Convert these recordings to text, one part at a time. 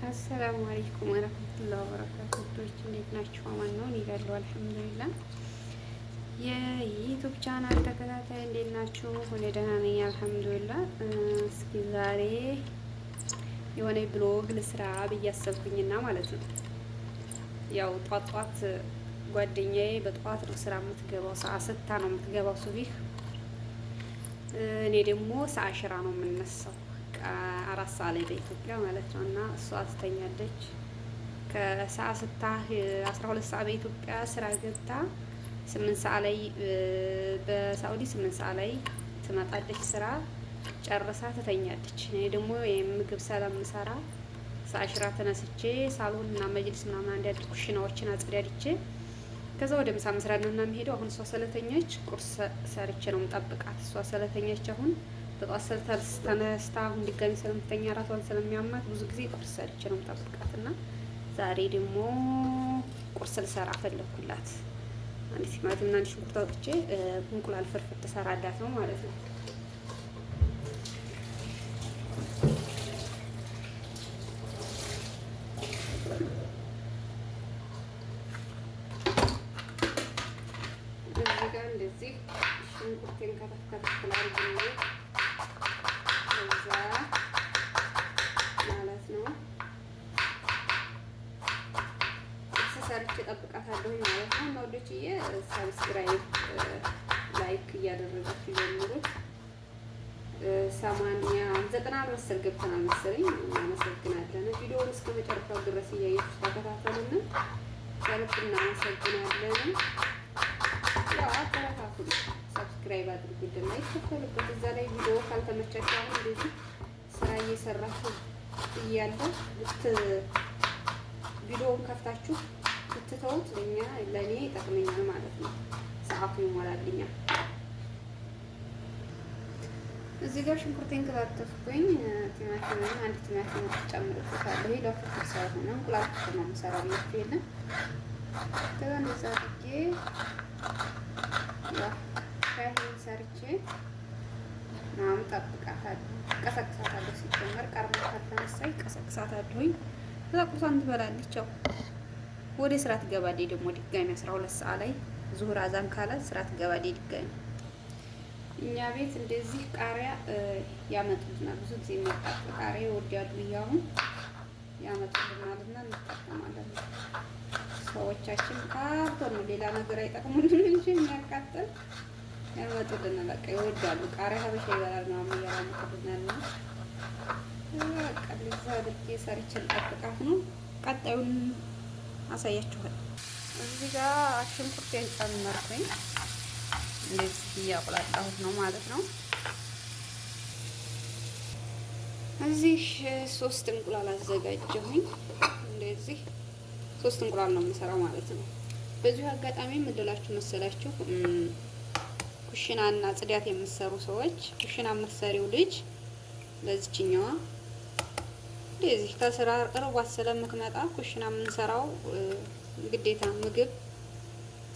አሰላሙ አለይኩም ወረህመቱላሂ ወበረካቱህ። ውዶች እንዴት ናችሁ? አማን ነው ይላሉ። አልሐምዱሊላህ። የዩቲዩብ ቻናል ተከታታይ እንዴት ናችሁ? እኔ ደህና ነኝ አልሐምዱሊላህ። እስኪ ዛሬ የሆነ ብሎግ ልስራ ብዬ አሰብኩኝና ማለት ነው። ያው ጧት ጓደኛዬ በጠዋት ነው ስራ የምትገባው፣ ሰዓት ስታ ነው የምትገባው ሱቢህ። እኔ ደግሞ ሰዓት ሽራ ነው የምነሳው 4 ሰዓት ላይ በኢትዮጵያ ማለት ነው። እና እሷ ትተኛለች ከሰዓት ስታ 12 ሰዓት በኢትዮጵያ ስራ ገብታ 8 ሰዓት ላይ በሳኡዲ 8 ሰዓት ላይ ትመጣለች። ስራ ጨርሳ ትተኛለች። እኔ ደግሞ የምግብ ስለምሰራ ሰዓት ሽራ ተነስቼ ሳሎን እና መጅልስ ምናምን አንዳንድ ኩሽናዎችን አጽዳድቼ ከዛ ወደ ምሳ መስራት ነው እና የምሄደው። አሁን እሷ ስለተኛች ቁርስ ሰርቼ ነው የምጠብቃት። እሷ ስለተኛች አሁን በጧት ተነስታ አሁን ድጋሚ ስለምተኛ ራሷን ስለሚያማት ብዙ ጊዜ ቁርስ ሰርቼ ነው የምጠብቃት እና ዛሬ ደግሞ ቁርስ ልሰራ ፈለኩላት። አንድ ቲማቲም እና አንድ ሽንኩርት አውጥቼ እንቁላል ፍርፍር ተሰራዳት ነው ማለት ነው። እዚህ ጋር እንደዚህ ሽንኩርቴን ከተፍ ላድርግና እዛ ማለት ነው ሰርቼ እጠብቃታለሁ ማለት ነው። እና ወዶችዬ ሰብስክራይብ ላይክ እያደረጋችሁ ጀምሩት። 90 መሰል ገብተናል መሰለኝ። እናመሰግናለን። ቪዲዮውን እስከ መጨረሻው ድረስ እያያችሁ ተከታተሉን። ከልብ እናመሰግናለን። ያው አበረታቱን፣ ሰብስክራይብ አድርጉልን፣ አይከፈልበት። እዛ ላይ ቪዲዮ ካልተመቻችሁ አሁን እንደዚህ ስራ እየሰራችሁ እያለ ቪዲዮውን ከፍታችሁ ብትተውት ለእኔ ይጠቅመኛል ማለት ነው። ሰዓቱ ይሞላልኛል። እዚህ ጋር ሽንኩርቴን ከታተፍኩኝ ቲማቲም አንድ ቲማቲም ጨምርበታለሁ። ይሄ ለፍርፍር ሳይሆን እንቁላል ፍርፍር ነው የምሰራው ብያችሁ የለም። ከዛ እንደዛ አድርጌ ያው ሻይን ሰርቼ ምናምን ጠብቃታለሁ። ቀሰቅሳታለሁ። ሲጀመር ቀርቦ ካልተነሳኝ ቀሰቅሳታለሁኝ። ከዛ ቁርሷን ትበላለች። ያው ወደ ስራ ትገባለች። ደግሞ ድጋሚ 12 ሰዓት ላይ ዙሁር አዛን ካለ ስራ ትገባለች ድጋሚ። እኛ ቤት እንደዚህ ቃሪያ ያመጡልናል። ብዙ ጊዜ የሚያቃጥል ቃሪያ ይወዳሉ። እያሁን ያመጡልናል እና እንጠቀማለን። ሰዎቻችን ካርቶን ነው ሌላ ነገር አይጠቅሙልን እንጂ የሚያቃጥል ያመጡልናል። በቃ ይወዳሉ። ቃሪያ ሀበሻ ይበላል ምናምን ያመጡልናል ነው። በቃ ለዛ አድርጌ ሰርቼ ልጠብቃት ነው። ቀጣዩን አሳያችኋል። እዚህ ጋር ሽንኩርቴን ጨመርኩኝ። እንደዚህ እያቁላላሁት ነው ማለት ነው። እዚህ 3 እንቁላል አዘጋጀሁኝ። እንደዚህ 3 እንቁላል ነው የምሰራው ማለት ነው። በዚሁ አጋጣሚ ምንድላችሁ መሰላችሁ ኩሽናና ጽዳት የምትሰሩ ሰዎች ኩሽና የምትሰሪው ልጅ ለዚችኛዋ እንደዚህ ከስራ ርቧት ስለምትመጣ ኩሽና የምንሰራው ግዴታ ምግብ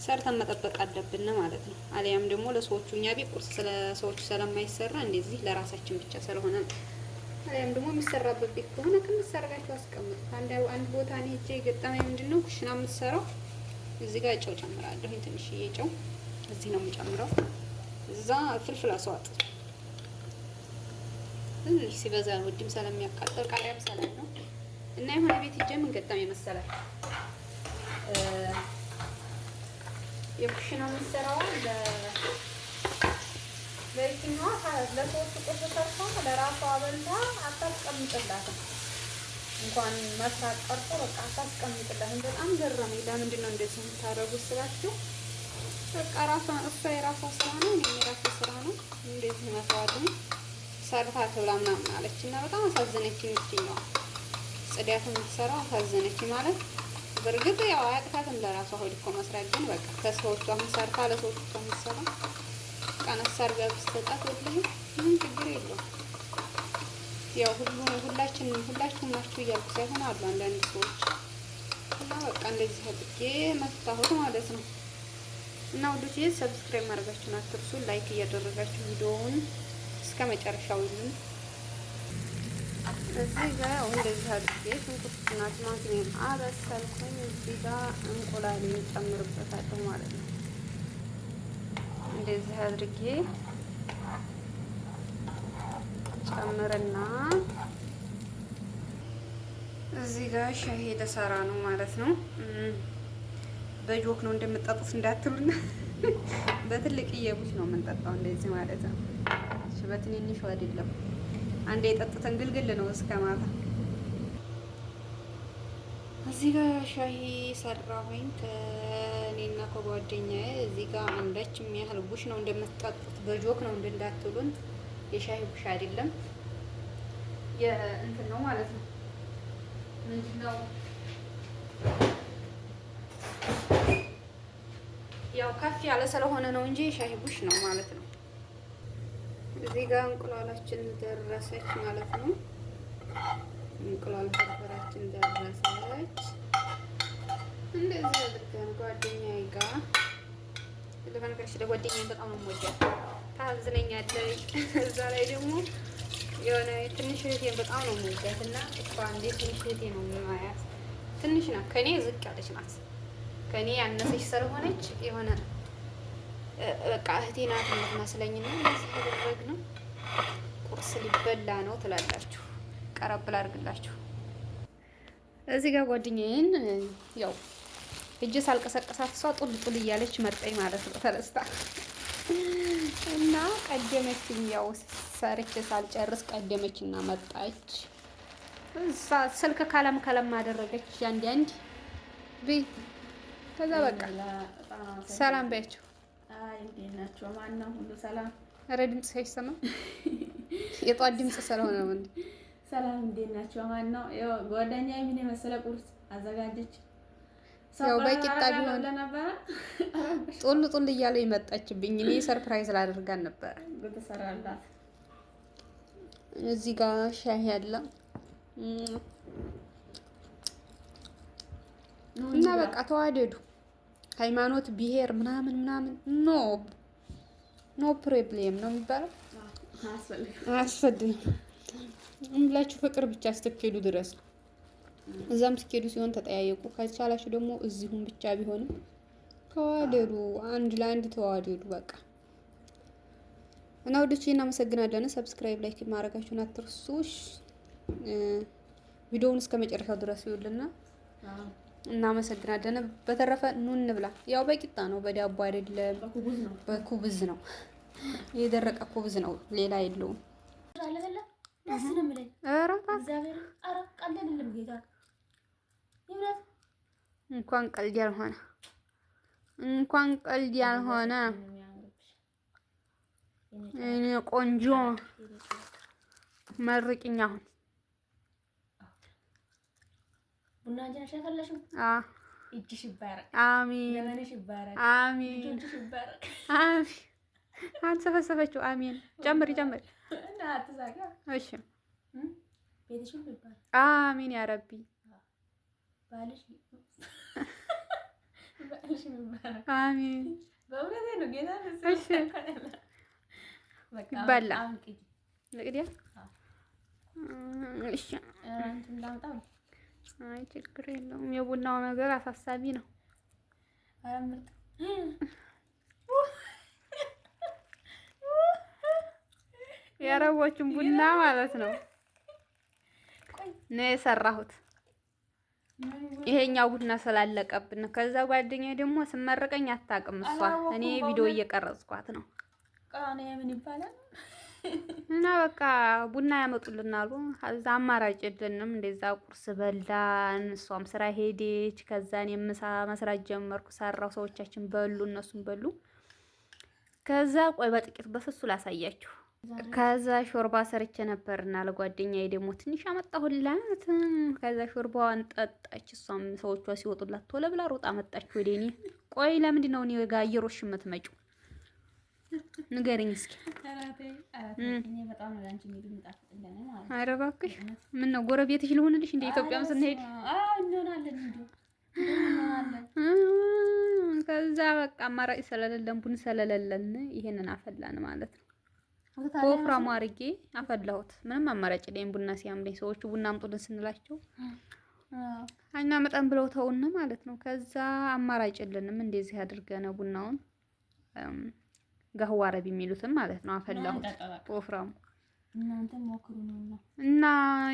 ሰርተን መጠበቅ አለብን ማለት ነው። አሊያም ደግሞ ለሰዎቹ እኛ ቤት ቁርስ ስለሰዎቹ ስለማይሰራ እንደዚህ ለራሳችን ብቻ ስለሆነ አሊያም ደግሞ የሚሰራበት ቤት ከሆነ ከመሰራጋቸው አስቀምጡት። አንድ ቦታ እኔ እጄ ገጠመኝ ምንድነው ኩሽና የምትሰራው እዚህ ጋር ጨው ጨምራለሁ። ትንሽዬ ጨው እዚህ ነው የምጨምረው። እዛ ፍልፍል አስዋጥ ትንሽ ሲበዛ ወዲም ስለሚያቃጥል ቃሪያም ሰላም ነው እና የሆነ ቤት እጄ ምን ገጠመኝ መሰላል የኩሽና የምትሰራው ለየትኛዋ ለሰዎቹ ቁርስ ሰርታ ለራሷ አበልታ አታስቀምጥላትም። እንኳን መስራት ቀርቶ በቃ አታስቀምጥላትም። በጣም ገረመኝ። ለምንድን ነው እንደዚህ የምታደርጉት ስላችሁ በቃ እሷ የራሷ ስራ ነው፣ እኔም የራሴ ስራ ነው። እንደዚህ መስዋዕቱን ሰርታ ትብላ ምናምን አለች እና በጣም አሳዘነችኝ። ይችኛዋ ጽዳት የምትሰራው አሳዘነችኝ ማለት በእርግጥ ያው አያቅታትም ለራሷ ሆድ እኮ መስራት፣ ግን በቃ ከሰዎቿ ሰርታ ለሰዎቿ የምትሰራ ቀነስ አድርጋ ብትሰጣት ወላሂ ምንም ችግር የለውም። ያው ሁላችሁም ናችሁ እያልኩ ሳይሆን አሉ አንዳንድ ሰዎች እና በቃ እንደዚህ አድርጌ መታሁት ማለት ነው። እና ወዶች ሰብስክራይብ ማድረጋችሁን አትርሱ። ላይክ እያደረጋችሁ ቪዲዮውን እስከ መጨረሻው ይሁን። እዚህ ጋር እንደዚህ አድርጌ ሽንኩርትና ቲማቲሜን አበሰልኩኝ። እዚህ ጋር እንቁላሌን ጨምርበታለሁ ማለት ነው። እንደዚህ አድርጌ ጨምርና እዚህ ጋር ሻሂ ተሰራ ነው ማለት ነው። በጆክ ነው እንደምጠጡት እንዳትሉና በትልቅ እየቡሽ ነው የምንጠጣው እንደዚህ ማለት ነው። እሺ በትንንሹ አይደለም። አንዴ የጠጡትን ግልግል ነው እስከ ማታ። እዚህ ጋር ሻሂ ሰራሁኝ ከኔና ከጓደኛዬ። እዚህ ጋር አንዳች የሚያህል ቡሽ ነው እንደምትጠጡት፣ በጆክ ነው እንዳትሉን። የሻሂ ቡሽ አይደለም የእንትን ነው ማለት ነው። ምንድነው ያው ከፍ ያለ ስለሆነ ነው እንጂ ሻሂ ቡሽ ነው ማለት ነው። እዚህ ጋር እንቁላላችን ደረሰች ማለት ነው። እንቁላል ፍርፍራችን ደረሰች። እንደዚህ አድርገን ጓደኛዬ ጋር ለፈንከሽ ለጓደኛዬ በጣም ነው የምወዳት፣ ታዝነኛለች። እዛ ላይ ደግሞ የሆነ ትንሽ እህቴን በጣም ነው የምወዳት እና እሷ እንደ ትንሽ እህቴ ነው የማያት። ትንሽ ናት፣ ከኔ ዝቅ ያለች ናት። ከኔ ያነሰች ስለሆነች የሆነ በቃ እህቴ ናት የምትመስለኝና እንደዚህ ያደረግነው ቁርስ ሊበላ ነው ትላላችሁ። ቀረብ ላድርግላችሁ። እዚህ ጋር ጓደኛዬን ያው እጅ ሳልቀሰቀሳት እሷ ጡል ጡል እያለች መጣኝ ማለት ነው ተነስታ እና ቀደመችኝ። ያው ሰርቼ ሳልጨርስ ቀደመችና መጣች። እዛ ስልክ ከለም አደረገች አንድ ቤት። ከዛ በቃ ሰላም በያቸው። አይ እንዴት ናቸው? ማነው ሁሉ ሰላም? ኧረ ድምጽ አይሰማም። የጧት ድምጽ ስለሆነ ነው እንዴ? ሰላም እንዴት ናቸው? ማነው? ያው ጓደኛዬ ምን የመሰለ ቁርስ አዘጋጀች። ያው በቂጣ ቢሆን ጡል ጡል እያለ ይመጣችብኝ። እኔ ሰርፕራይዝ ላደርጋት ነበር። በተሰራላት እዚህ ጋር ሻሂ አለ እና በቃ ተዋደዱ። ሃይማኖት፣ ብሔር ምናምን ኖ ፕሮብሌም ነው የሚባለው። አያስፈልግም ሁላችሁ ፍቅር ብቻ ስትሄዱ ድረስ ነው። እዛም ስትሄዱ ሲሆን ተጠያየቁ። ካልቻላችሁ ደግሞ እዚሁም ብቻ ቢሆንም ተዋደዱ፣ አንድ ለአንድ ተዋደዱ በቃ። እና ወዶቼ እናመሰግናለን። ሰብስክራይብ፣ ላይክ ማድረጋችሁን አትርሱ። ቪዲዮውን እስከ መጨረሻው ድረስ ይውልና እናመሰግናለን። በተረፈ ኑ እንብላ። ያው በቂጣ ነው፣ በዳቦ አይደለም፣ በኩብዝ ነው። የደረቀ ኩብዝ ነው፣ ሌላ የለውም። እንኳን ቀልድ ያልሆነ እኔ ቆንጆ መርቂኝ አሁን ቡና አንቺ ያፈላሽው? እጅሽ ይባረክ። አሚን። ዘመንሽ ይባረክ። አሚን። እጅሽ ይባረክ። አሚን። አንሰፈሰፈችው። አሚን። ጨምሪ። እና አትዛጋ። እሺ። ቤትሽ ይባረክ። አሚን ያ ረቢ። ባልሽ ይባረክ። አሚን። በእውነቴ ነው ጌታ። እሺ። ይበላ። ለቅዲያ እሺ። እንትን ላምጣው። አይ ችግር የለውም። የቡናው ነገር አሳሳቢ ነው። የአረቦችን ቡና ማለት ነው የሰራሁት። ይሄኛው ቡና ስላለቀብን ከዛ ጓደኛዬ ደግሞ ስመረቀኝ አታውቅም እሷ። እኔ ቪዲዮ እየቀረጽኳት ነው። ቃኔ ምን ይባላል? እና በቃ ቡና ያመጡልናሉ። ከዛ አማራጭ የለንም። እንደዛ ቁርስ በላን። እሷም ስራ ሄደች። ከዛ እኔም ምሳ መስራት ጀመርኩ። ሰራው፣ ሰዎቻችን በሉ፣ እነሱም በሉ። ከዛ ቆይ በጥቂት በስሱ ላሳያችሁ። ከዛ ሾርባ ሰርቼ ነበርና ለጓደኛዬ ደግሞ ትንሽ አመጣሁላት። ከዛ ሾርባዋን ጠጣች። እሷም ሰዎቿ ሲወጡላት ቶሎ ብላ ሮጣ መጣች ወደ እኔ። ቆይ ለምንድን ነው እኔ ጋር አየሮሽ የምትመጪው? ንገረኝ እስኪ። እኔ በጣም ነው አንቺ ምግብ እንጣፍጥልኝ ማለት ነው። ኧረ እባክሽ ምን ነው ጎረቤትሽ ልሆንልሽ እንደ ኢትዮጵያም ስንሄድ? አዎ እንሆናለን እንዴ እንሆናለን። ከዛ በቃ አማራጭ ስለሌለን ቡን ስለሌለን ይሄንን አፈላን ማለት ነው። ወፍራሙ አድርጌ አፈላሁት። ምንም አማራጭ የለኝም ቡና ሲያምረኝ። ሰዎቹ ቡና አምጡልን ስንላቸው እኛ መጠን ብለው ተውና ማለት ነው። ከዛ አማራጭ የለንም እንደዚህ አድርገን ቡናውን ጋህዋ አረብ የሚሉትን ማለት ነው አፈላሁት ወፍራሙ። እናንተ ሞክሩ ነው እና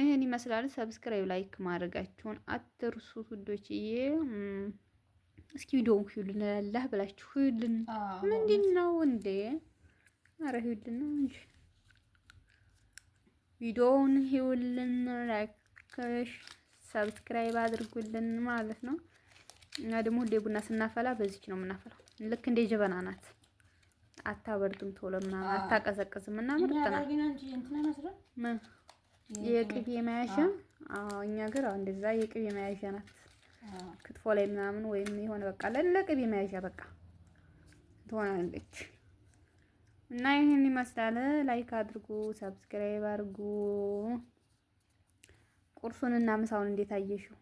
ይሄን ይመስላል። ሰብስክራይብ ላይክ ማድረጋችሁን አትርሱ ውዶችዬ። እስኪ ቪዲዮውን ሁሉን ለላህ ብላችሁ ሁሉን ምንድነው እንዴ? አረ ሁሉን ነው እንጂ ቪዲዮውን ሁሉን ላይክ ሰብስክራይብ አድርጉልን ማለት ነው። እና ደግሞ እንደ ቡና ስናፈላ በዚች ነው የምናፈላው። ልክ እንደ ጀበና ናት። አታበርድም ቶሎ ምናምን አታቀዘቅዝም። እና ምርጥ ናት። የቅቤ መያዣ እኛ ሀገር እንደዛ የቅቤ መያዣ ናት። ክትፎ ላይ ምናምን ወይም የሆነ በቃ ለቅቤ መያዣ በቃ ትሆናለች። እና ይሄን ይመስላል። ላይክ አድርጉ፣ ሰብስክራይብ አድርጉ። ቁርሱን እና ምሳውን እንዴት አየሽው?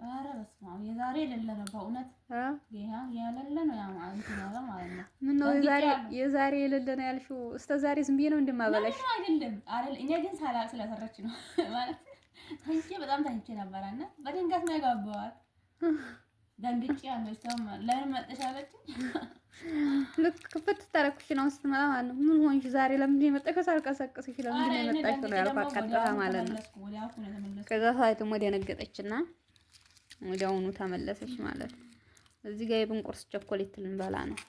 አረ በስመ አብ የዛሬ የሌለ ነው በእውነት ያለለ ነው ማለት ነው። ምን ነው የዛሬ የሌለ ነው ያልሽው? እስከ ዛሬ ዝም ብዬ ነው እንደማበላሽ አይደለም። እኛ ግን ስለሰራች ነው ማለት ታንቺ በጣም ታንቺ ነበርና በድንገት ነው ያጋባዋል። ደንግጬ ያለች ለምን መጥተሽ አለችኝ። ልክ ክፍት ታረኩሽ ነው ስትመጣ ማለት ነው። ምን ሆንሽ ዛሬ? ለምን የመጣሽ? ሳልቀሰቅስሽ ለምን የመጣሽ ነው ያልኳት ቀጥታ ማለት ነው። ከዛ ሳይቱም ደነገጠችና ወዲያውኑ ተመለሰች ማለት ነው። እዚህ ጋር የቡን ቁርስ ቸኮሌት ልንበላ ነው።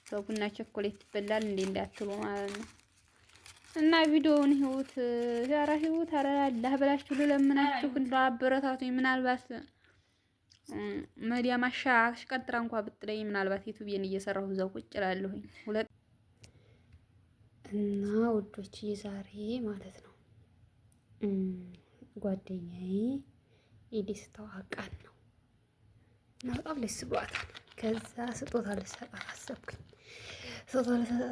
በቡና ቸኮሌት ይበላል እንዴ እንዳትሉ ማለት ነው። እና ቪዲዮውን ህይወት ዛራ ህይወት አረ አላህ ብላችሁ ለምናችሁ እንዳበረታቱኝ። ምናልባት መዲያ ማሻሽ ቀጥራ እንኳን ብትለኝ ምናልባት ዩቲዩብን እየሰራሁ እዛው ቁጭ እላለሁኝ። እና ውዶች ዛሬ ማለት ነው ጓደኛዬ የደስታዋ ቀን ነው እና በጣም ደስ ብሏታል። ከዛ ስጦታ ልሰጣት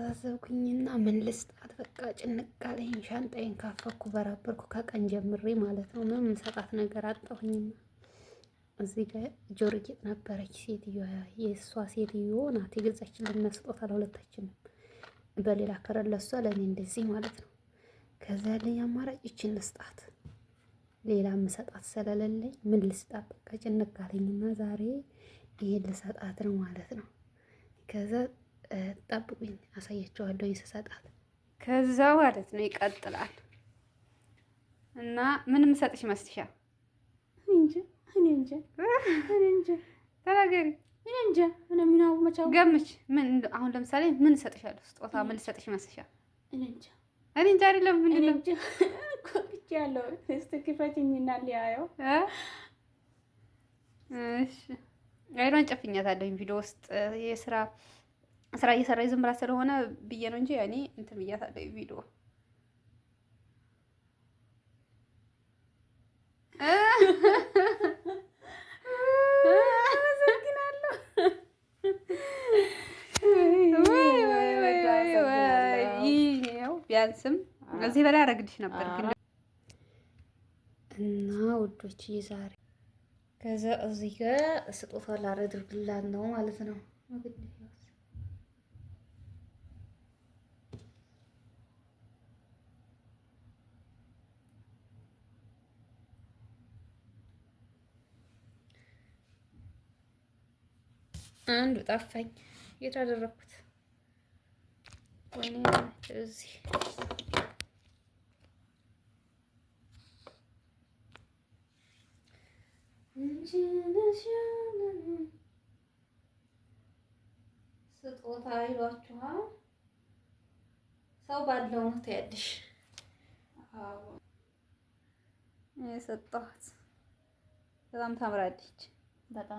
አሰብኩኝና ምን ልስጣት በቃ ጭንቅ አለኝ። ሻንጣዬን ካፈኩ በራበርኩ ከቀን ጀምሬ ማለት ነው። ምንም ሰጣት ነገር አጣሁኝና እዚህ ጋር ጆሮ ጌጥ ነበረች ሴትዮዋ፣ የእሷ ሴትዮ ናት የገዛችልን ስጦታ ለሁለታችንም። በሌላ ከረር ለሷ ለእኔ እንደዚህ ማለት ነው። ከዛ ያለኝ አማራጭ ይችን ልስጣት፣ ሌላ ምሰጣት ስለሌለኝ ምን ልስጣት በቃ ጭንቅ አለኝና ዛሬ ይሄን ልሰጣት ነው ማለት ነው። ከዛ ጠብቁኝ አሳያቸዋለሁ ስሰጣት። ከዛ ማለት ነው ይቀጥላል። እና ምን ምሰጥሽ መስልሻል? እኔ እንጃ ተናገሪ። እኔ እንጃ ምናው መቻው ገምች። ምን አሁን ለምሳሌ ምን ሰጥሻለሁ? ስጦታ ምን ልሰጥሽ መስልሻል? እኔ እንጃ አይደለም ምን እንጃ ኮፒ ያለው እስቲ ክፈችኝና ሊያየው። እሺ አይሮን ጨፍኛታለሁ ቪዲዮ ውስጥ ስራ እየሰራች ዝም ብላ ስለሆነ ብዬ ነው እንጂ ያኔ እንትን ብያታለሁ ቪዲዮ ቢያንስም እዚህ በላይ አረግልሽ ነበር ግን እና ውዶች ዛሬ ከዛ እዚህ ጋር ስጦታ ላደርግላት ነው ማለት ነው። አንዱ ጠፋኝ። የት አደረኩት? ወይኔ እዚህ ስጦታ ይሏችኋል። ሰው ባለው ነው ታያለሽ። የሰጠኋት በጣም ታምራለች።